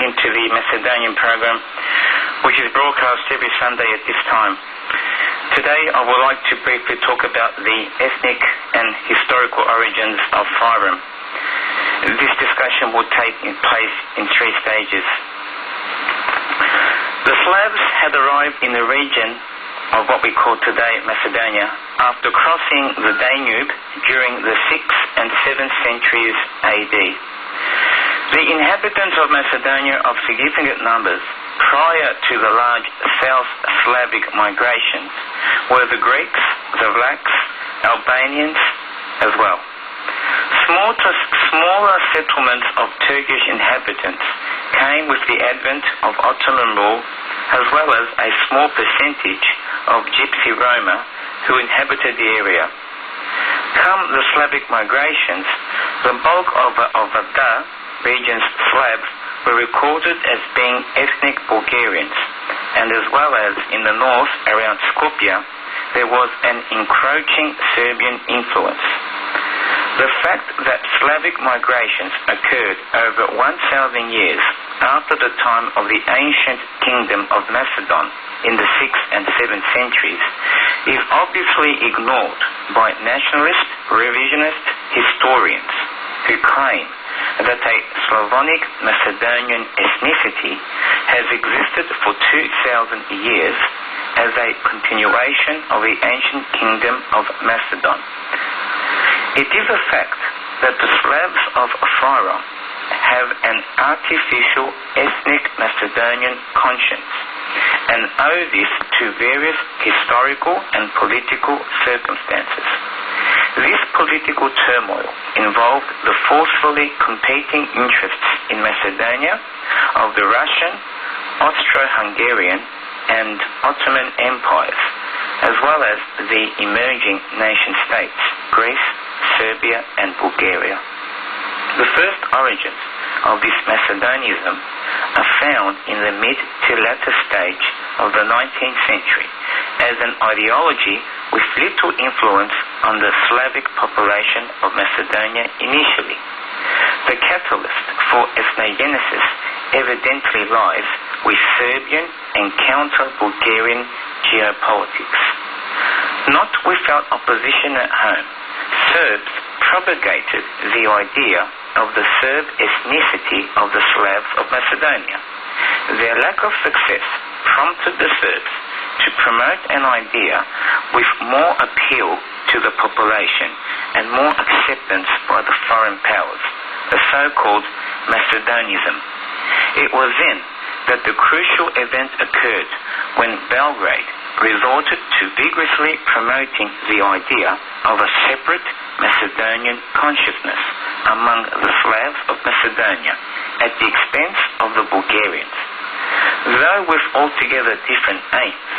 tuning into the Macedonian program, which is broadcast every Sunday at this time. Today I would like to briefly talk about the ethnic and historical origins of Fyrom. This discussion will take place in three stages. The Slavs had arrived in the region of what we call today Macedonia after crossing the Danube during the 6th and 7th centuries AD. The inhabitants of Macedonia of significant numbers prior to the large South Slavic migrations were the Greeks, the Vlachs, Albanians as well. Smaller settlements of Turkish inhabitants came with the advent of Ottoman rule, as well as a small percentage of Gypsy Roma who inhabited the area. Come the Slavic migrations, the bulk of the region's Slavs were recorded as being ethnic Bulgarians, and as well as in the north around Skopje, there was an encroaching Serbian influence. The fact that Slavic migrations occurred over 1,000 years after the time of the ancient kingdom of Macedon in the 6th and 7th centuries is obviously ignored by nationalist, revisionist historians who claim that a Slavonic Macedonian ethnicity has existed for 2,000 years as a continuation of the ancient kingdom of Macedon. It is a fact that the Slavs of Fyrom have an artificial ethnic Macedonian conscience and owe this to various historical and political circumstances. This political turmoil involved the forcefully competing interests in Macedonia of the Russian, Austro-Hungarian and Ottoman empires, as well as the emerging nation-states, Greece, Serbia and Bulgaria. The first origins of this Macedonianism are found in the mid to latter stage of the 19th century as an ideology with little influence on the Slavic population of Macedonia initially. The catalyst for ethnogenesis evidently lies with Serbian and counter-Bulgarian geopolitics. Not without opposition at home, Serbs propagated the idea of the Serb ethnicity of the Slavs of Macedonia. Their lack of success prompted the Serbs to promote an idea with more appeal to the population and more acceptance by the foreign powers, the so-called Macedonism. It was then that the crucial event occurred when Belgrade resorted to vigorously promoting the idea of a separate Macedonian consciousness among the Slavs of Macedonia at the expense of the Bulgarians. Though with altogether different aims,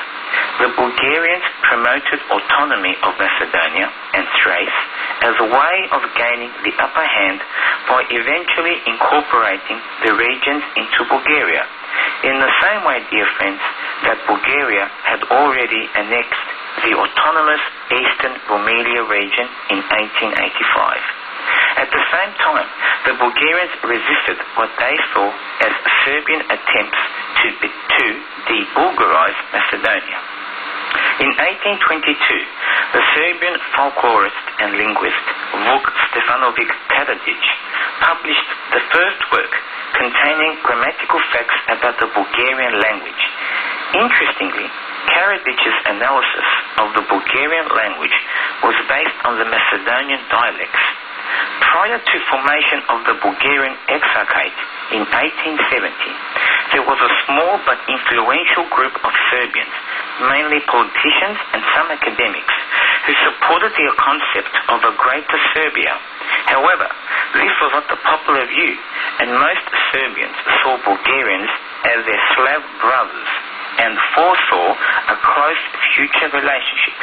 the Bulgarians promoted autonomy of Macedonia and Thrace as a way of gaining the upper hand by eventually incorporating the regions into Bulgaria, in the same way, dear friends, that Bulgaria had already annexed the autonomous Eastern Rumelia region in 1885. At the same time, the Bulgarians resisted what they saw as Serbian attempts to de-Bulgarize Macedonia. In 1822, the Serbian folklorist and linguist Vuk Stefanovic Karadžić published the first work containing grammatical facts about the Bulgarian language. Interestingly, Karadžić's analysis of the Bulgarian language was based on the Macedonian dialects. Prior to formation of the Bulgarian Exarchate in 1870, there was a small but influential group of Serbians, mainly politicians and some academics, who supported the concept of a Greater Serbia. However, this was not the popular view, and most Serbians saw Bulgarians as their Slav brothers and foresaw a close future relationship.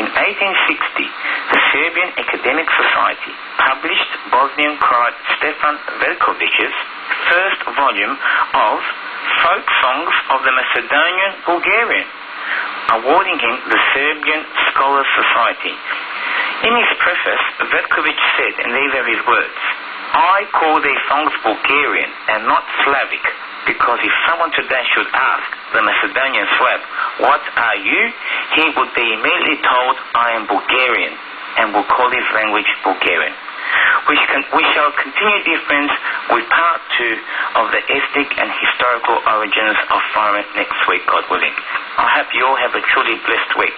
In 1860, the Serbian Academic Society published Bosnian Croat Stefan Veljković's first volume of Folk Songs of the Macedonian Bulgarian, awarding him the Serbian Scholars Society. In his preface, Veljković said, and these are his words, I call these songs Bulgarian and not Slavic, because if someone today should ask the Macedonian Slav, "What are you?" he would be immediately told, "I am Bulgarian," and will call his language Bulgarian. We shall continue difference with part 2 of the ethnic and historical origins of Foreign next week, God willing. I hope you all have a truly blessed week.